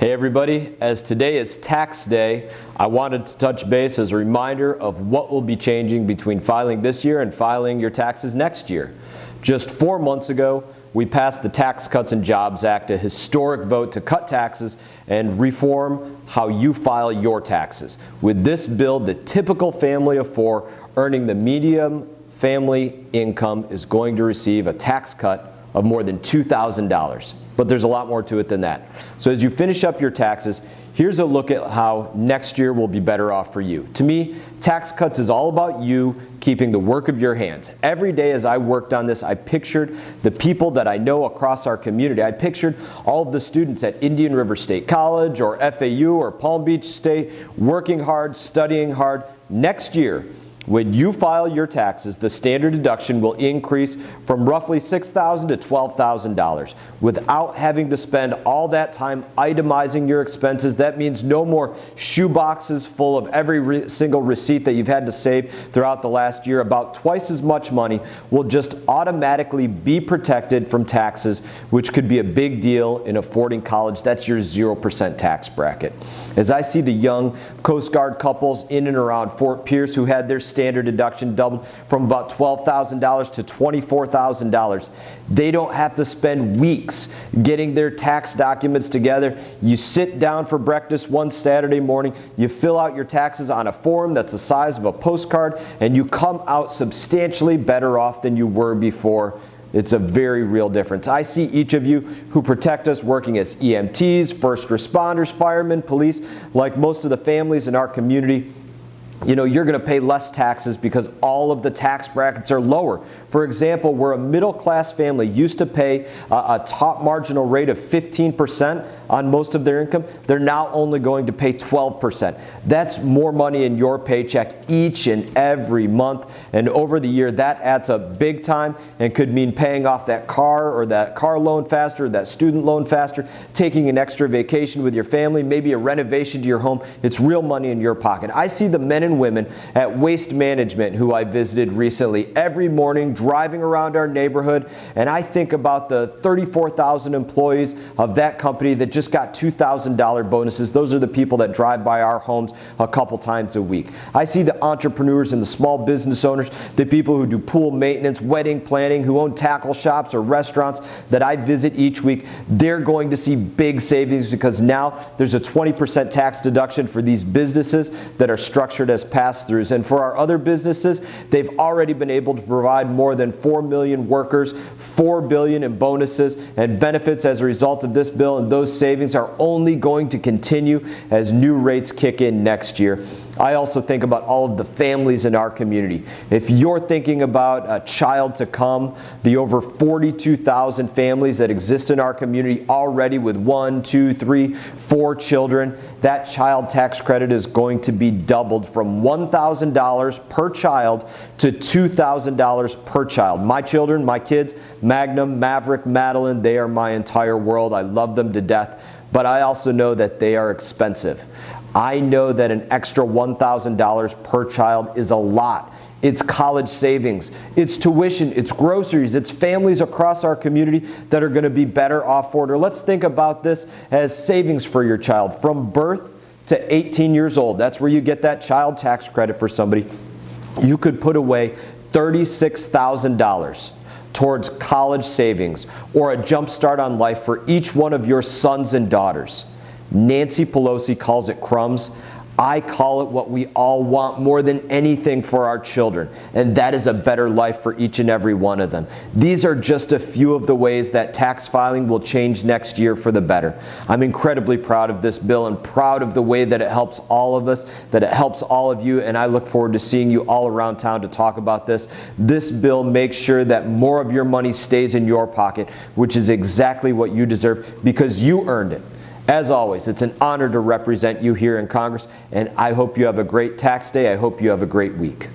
Hey everybody, as today is tax day, I wanted to touch base as a reminder of what will be changing between filing this year and filing your taxes next year. Just 4 months ago, we passed the Tax Cuts and Jobs Act, a historic vote to cut taxes and reform how you file your taxes. With this bill, the typical family of four earning the median family income is going to receive a tax cut of more than $2,000. But there's a lot more to it than that. So as you finish up your taxes, here's a look at how next year will be better off for you. To me, tax cuts is all about you keeping the work of your hands. Every day as I worked on this, I pictured the people that I know across our community. I pictured all of the students at Indian River State College or FAU or Palm Beach State working hard, studying hard. Next year, when you file your taxes, the standard deduction will increase from roughly $6,000 to $12,000 without having to spend all that time itemizing your expenses. That means no more shoe boxes full of every single receipt that you've had to save throughout the last year. About twice as much money will just automatically be protected from taxes, which could be a big deal in affording college. That's your 0% tax bracket. As I see the young Coast Guard couples in and around Fort Pierce who had their standard deduction doubled from about $12,000 to $24,000. They don't have to spend weeks getting their tax documents together. You sit down for breakfast one Saturday morning, you fill out your taxes on a form that's the size of a postcard, and you come out substantially better off than you were before. It's a very real difference. I see each of you who protect us working as EMTs, first responders, firemen, police, like most of the families in our community. You know, you're going to pay less taxes because all of the tax brackets are lower. For example, where a middle-class family used to pay a top marginal rate of 15% on most of their income, they're now only going to pay 12%. That's more money in your paycheck each and every month, and over the year that adds up big time and could mean paying off that car or that car loan faster, that student loan faster, taking an extra vacation with your family, maybe a renovation to your home. It's real money in your pocket. I see the men and women at Waste Management who I visited recently every morning driving around our neighborhood, and I think about the 34,000 employees of that company that just got $2,000 bonuses. Those are the people that drive by our homes a couple times a week. I see the entrepreneurs and the small business owners, the people who do pool maintenance, wedding planning, who own tackle shops or restaurants that I visit each week. They're going to see big savings because now there's a 20% tax deduction for these businesses that are structured as pass-throughs. And for our other businesses, they've already been able to provide more than 4 million workers, $4 billion in bonuses and benefits as a result of this bill, and those savings are only going to continue as new rates kick in next year. I also think about all of the families in our community. If you're thinking about a child to come, the over 42,000 families that exist in our community already with 1, 2, 3, 4 children, that child tax credit is going to be doubled from $1,000 per child to $2,000 per child. My children, my kids, Magnum, Maverick, Madeline, they are my entire world. I love them to death, but I also know that they are expensive. I know that an extra $1,000 per child is a lot. It's college savings, it's tuition, it's groceries, it's families across our community that are going to be better off for it. Or let's think about this as savings for your child from birth to 18 years old. That's where you get that child tax credit for somebody. You could put away $36,000 towards college savings or a jump start on life for each one of your sons and daughters. Nancy Pelosi calls it crumbs. I call it what we all want more than anything for our children, and that is a better life for each and every one of them. These are just a few of the ways that tax filing will change next year for the better. I'm incredibly proud of this bill and proud of the way that it helps all of us, that it helps all of you, and I look forward to seeing you all around town to talk about this. This bill makes sure that more of your money stays in your pocket, which is exactly what you deserve because you earned it. As always, it's an honor to represent you here in Congress, and I hope you have a great tax day. I hope you have a great week.